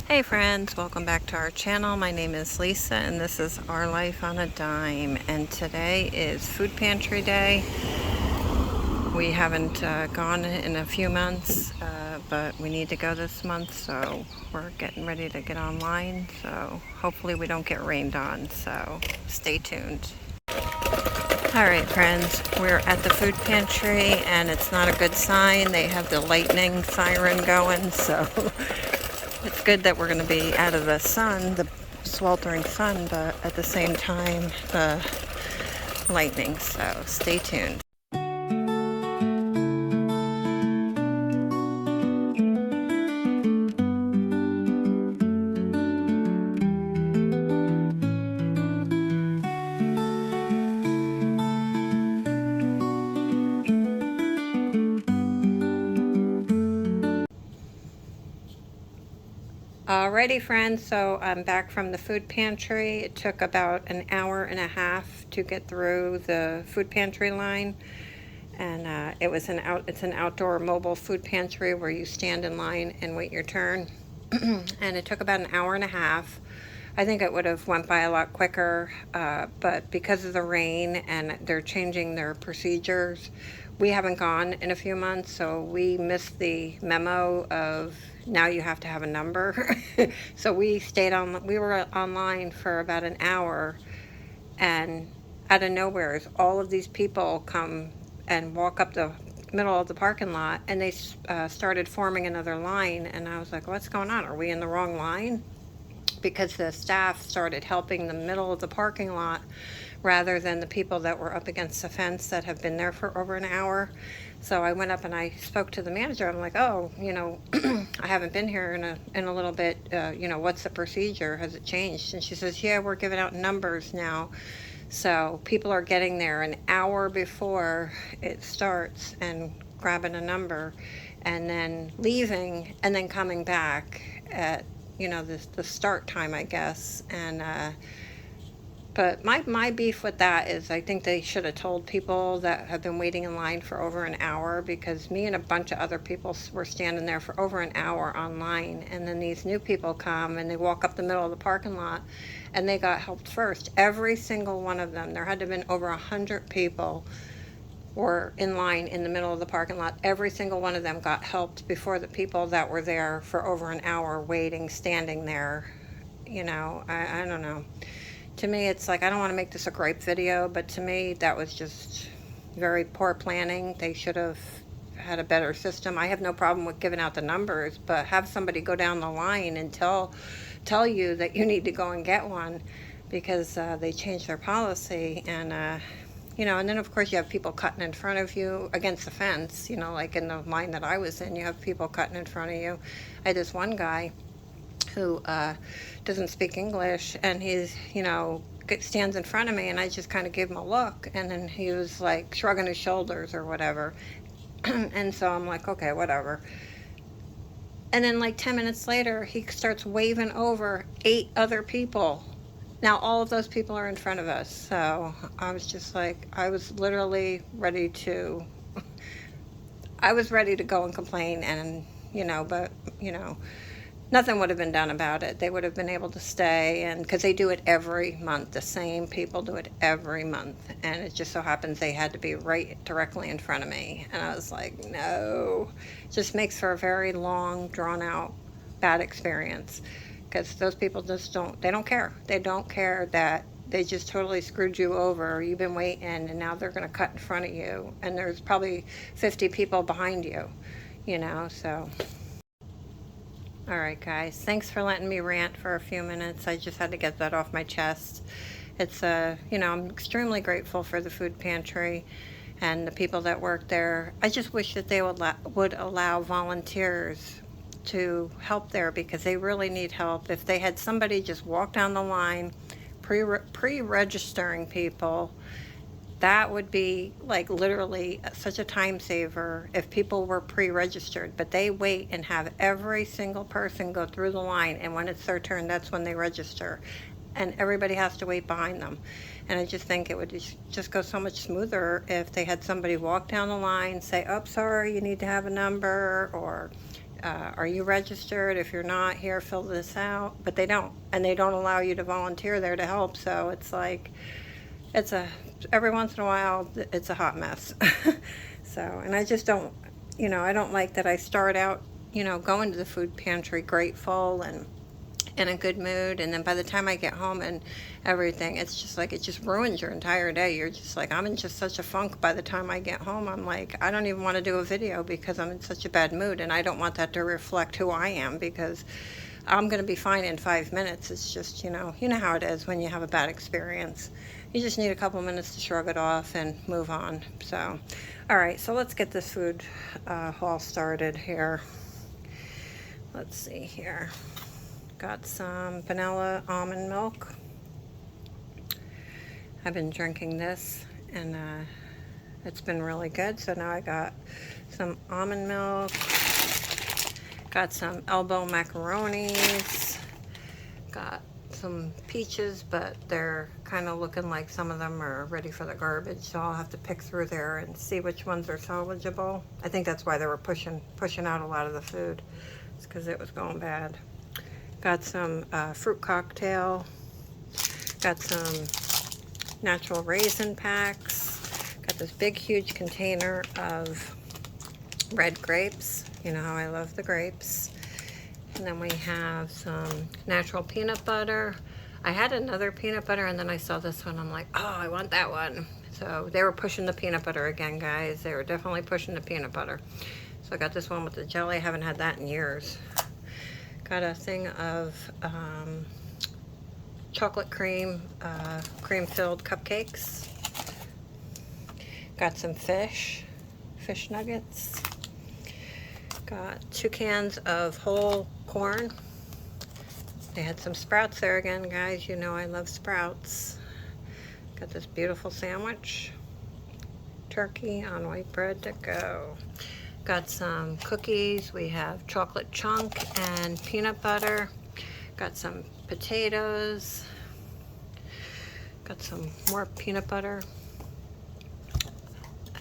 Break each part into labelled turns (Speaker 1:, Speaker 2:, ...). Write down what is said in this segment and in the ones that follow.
Speaker 1: Hey friends, welcome back to our channel. My name is Lisa and this is Our Life on a Dime, and today is food pantry day. We haven't gone in a few months, but we need to go this month, so we're getting ready to get online, so hopefully we don't get rained on, so stay tuned. Alright friends, we're at the food pantry and it's not a good sign. They have the lightning siren going, so it's good that we're going to be out of the sun, the sweltering sun, but at the same time, the lightning, so stay tuned. Alrighty friends, so I'm back from the food pantry. It took about an hour and a half to get through the food pantry line, and it's an outdoor mobile food pantry where you stand in line and wait your turn. And it took about an hour and a half. I think it would have went by a lot quicker, but because of the rain and they're changing their procedures, we haven't gone in a few months, so we missed the memo of now you have to have a number. So we were online for about an hour, and out of nowhere, all of these people come and walk up the middle of the parking lot, and they started forming another line, and I was like, what's going on? Are we in the wrong line? Because the staff started helping the middle of the parking lot rather than the people that were up against the fence that have been there for over an hour. So I went up and I spoke to the manager. I'm like, oh, I haven't been here in a little bit. What's the procedure? Has it changed? And she says, yeah, we're giving out numbers now. So people are getting there an hour before it starts and grabbing a number and then leaving and then coming back at the start time, I guess. And but my beef with that is I think they should have told people that have been waiting in line for over an hour, because me and a bunch of other people were standing there for over an hour online, and then these new people come and they walk up the middle of the parking lot and they got helped first. Every single one of them. There had to have been over 100 people were in line in the middle of the parking lot. Every single one of them got helped before the people that were there for over an hour waiting, standing there. I don't know. To me, it's like, I don't want to make this a gripe video, but to me, that was just very poor planning. They should have had a better system. I have no problem with giving out the numbers, but have somebody go down the line and tell you that you need to go and get one, because they changed their policy. And and then of course you have people cutting in front of you against the fence, like in the line that I was in, you have people cutting in front of you. I had this one guy who doesn't speak English, and he's, stands in front of me, and I just kind of gave him a look, and then he was like shrugging his shoulders or whatever. And so I'm like, okay, whatever. And then like 10 minutes later, he starts waving over 8 other people. Now all of those people are in front of us. So I was just like, I was literally ready to go and complain, and but nothing would have been done about it. They would have been able to stay, and because they do it every month, the same people do it every month, and it just so happens they had to be right directly in front of me, and I was like, no. It just makes for a very long, drawn out, bad experience, because those people just don't care. They don't care that they just totally screwed you over. You've been waiting, and now they're going to cut in front of you, and there's probably 50 people behind you, so. All right, guys, thanks for letting me rant for a few minutes. I just had to get that off my chest. It's I'm extremely grateful for the food pantry and the people that work there. I just wish that they would allow volunteers to help there, because they really need help. If they had somebody just walk down the line, pre-registering people, that would be like literally such a time saver if people were pre-registered. But they wait and have every single person go through the line, and when it's their turn, that's when they register, and everybody has to wait behind them. And I just think it would just go so much smoother if they had somebody walk down the line, say, oh, sorry, you need to have a number, or are you registered? If you're not, here, fill this out. But they don't, and they don't allow you to volunteer there to help. So it's like, every once in a while, it's a hot mess. So, and I just don't, I don't like that I start out, going to the food pantry grateful and in a good mood, and then by the time I get home and everything, it's just like, it just ruins your entire day. You're just like, I'm in just such a funk by the time I get home. I'm like, I don't even want to do a video because I'm in such a bad mood, and I don't want that to reflect who I am, because I'm going to be fine in 5 minutes. It's just, you know how it is when you have a bad experience. You just need a couple minutes to shrug it off and move on. So, all right, so let's get this food haul started here. Let's see here. Got some vanilla almond milk. I've been drinking this, and it's been really good. So now I got some almond milk. Got some elbow macaronis. Got some peaches, but they're kind of looking like some of them are ready for the garbage. So I'll have to pick through there and see which ones are salvageable. I think that's why they were pushing out a lot of the food. It's because it was going bad. Got some fruit cocktail. Got some natural raisin packs. Got this big, huge container of red grapes. You know how I love the grapes. And then we have some natural peanut butter. I had another peanut butter, and then I saw this one. I'm like, oh, I want that one. So they were pushing the peanut butter again, guys. They were definitely pushing the peanut butter. So I got this one with the jelly. I haven't had that in years. Got a thing of chocolate cream, cream-filled cupcakes. Got some fish nuggets. Got 2 cans of whole corn. They had some sprouts there again, guys. You know I love sprouts. Got this beautiful sandwich. Turkey on white bread to go. Got some cookies. We have chocolate chunk and peanut butter. Got some potatoes. Got some more peanut butter.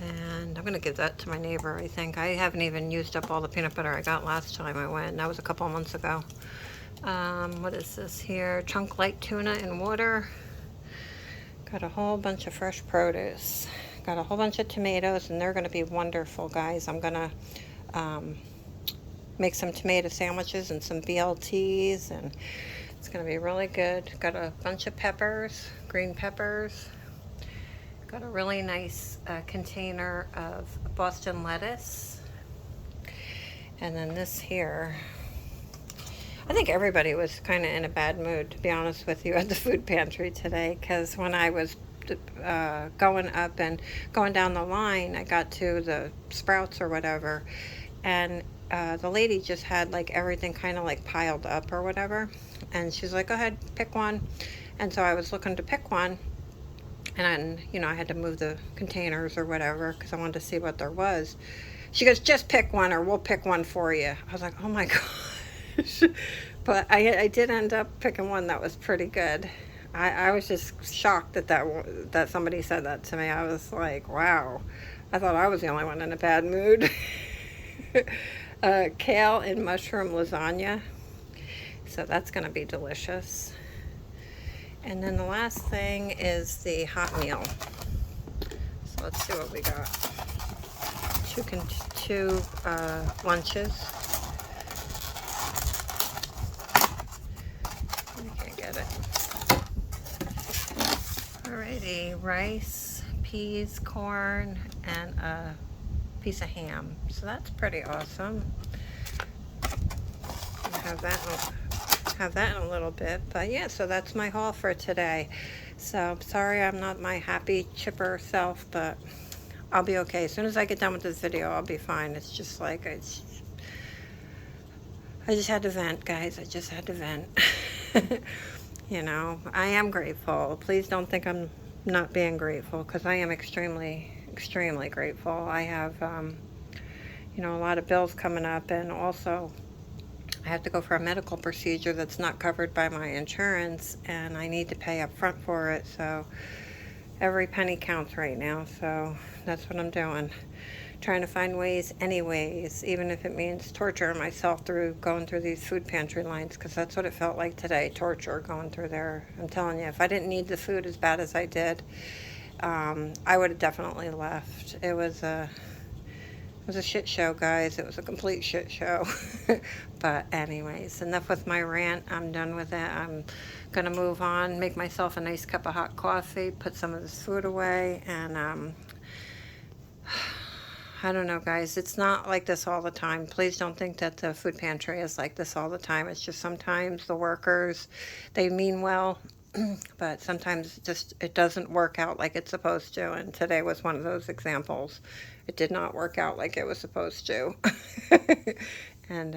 Speaker 1: And I'm gonna give that to my neighbor, I think. I haven't even used up all the peanut butter I got last time I went. That was a couple of months ago. What is this here? Chunk light tuna and water. Got a whole bunch of fresh produce. Got a whole bunch of tomatoes, and they're gonna be wonderful, guys. I'm gonna make some tomato sandwiches and some BLTs, and it's gonna be really good. Got a bunch of peppers, green peppers. Got a really nice container of Boston lettuce. And then this here, I think everybody was kind of in a bad mood, to be honest with you, at the food pantry today, because when I was going up and going down the line, I got to the sprouts or whatever, and the lady just had like everything kind of like piled up or whatever, and she's like, go ahead, pick one. And so I was looking to pick one, and I had to move the containers or whatever because I wanted to see what there was. She goes, just pick one or we'll pick one for you. I was like, oh my gosh. But I did end up picking one that was pretty good. I was just shocked that somebody said that to me. I was like, wow. I thought I was the only one in a bad mood. Kale and mushroom lasagna. So that's going to be delicious. And then the last thing is the hot meal. So let's see what we got. Two lunches. I can't get it. Alrighty, rice, peas, corn, and a piece of ham. So that's pretty awesome. I'll have that in a little bit. But yeah, so that's my haul for today. So sorry I'm not my happy, chipper self, but I'll be okay. As soon as I get done with this video, I'll be fine. It's just like, I just had to vent, guys. I just had to vent. I am grateful. Please don't think I'm not being grateful, because I am extremely, extremely grateful. I have, a lot of bills coming up, and also I have to go for a medical procedure that's not covered by my insurance, and I need to pay up front for it, so every penny counts right now, so that's what I'm doing. trying to find ways anyways, even if it means torturing myself through going through these food pantry lines, because that's what it felt like today, torture going through there. I'm telling you, if I didn't need the food as bad as I did, I would have definitely left. It was a shit show, guys. It was a complete shit show. But anyways, enough with my rant. I'm done with it. I'm going to move on, make myself a nice cup of hot coffee, put some of this food away, and I don't know, guys. It's not like this all the time. Please don't think that the food pantry is like this all the time. It's just sometimes the workers, they mean well, but sometimes it doesn't work out like it's supposed to. And today was one of those examples. It did not work out like it was supposed to. And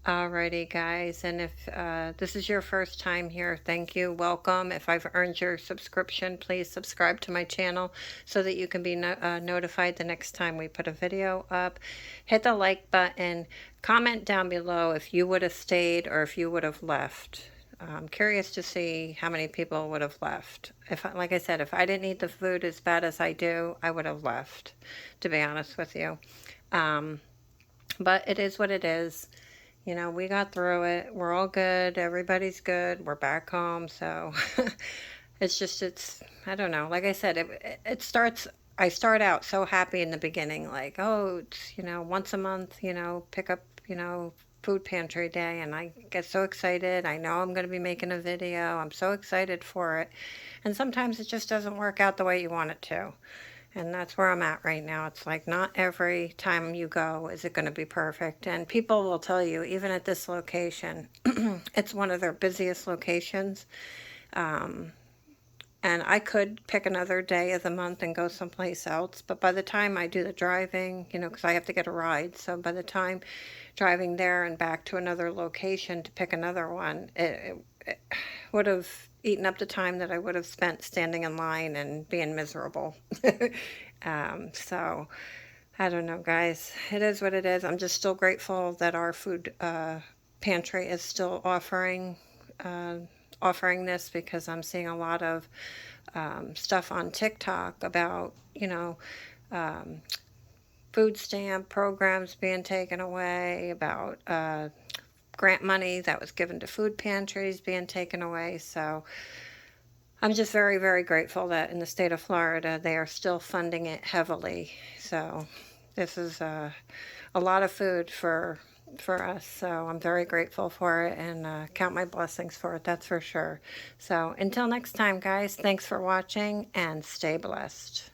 Speaker 1: alrighty, guys, and if this is your first time here, thank you, welcome. If I've earned your subscription, please subscribe to my channel so that you can be notified the next time we put a video up. Hit the like button, comment down below if you would have stayed or if you would have left. I'm curious to see how many people would have left. Like I said, if I didn't eat the food as bad as I do, I would have left, to be honest with you. But it is what it is. You know, we got through it. We're all good. Everybody's good. We're back home. So I don't know. Like I said, I start out so happy in the beginning, like, oh, it's, once a month, pick up, food pantry day. And I get so excited. I know I'm going to be making a video. I'm so excited for it. And sometimes it just doesn't work out the way you want it to. And that's where I'm at right now. It's like not every time you go is it going to be perfect. And people will tell you, even at this location, it's one of their busiest locations. And I could pick another day of the month and go someplace else. But by the time I do the driving, because I have to get a ride. So by the time driving there and back to another location to pick another one, it would have eaten up the time that I would have spent standing in line and being miserable. So I don't know, guys. It is what it is. I'm just still grateful that our food pantry is still offering this, because I'm seeing a lot of stuff on TikTok about, food stamp programs being taken away, about grant money that was given to food pantries being taken away. So I'm just very, very grateful that in the state of Florida, they are still funding it heavily. So this is a lot of food for us. So I'm very grateful for it, and count my blessings for it. That's for sure. So until next time, guys, thanks for watching and stay blessed.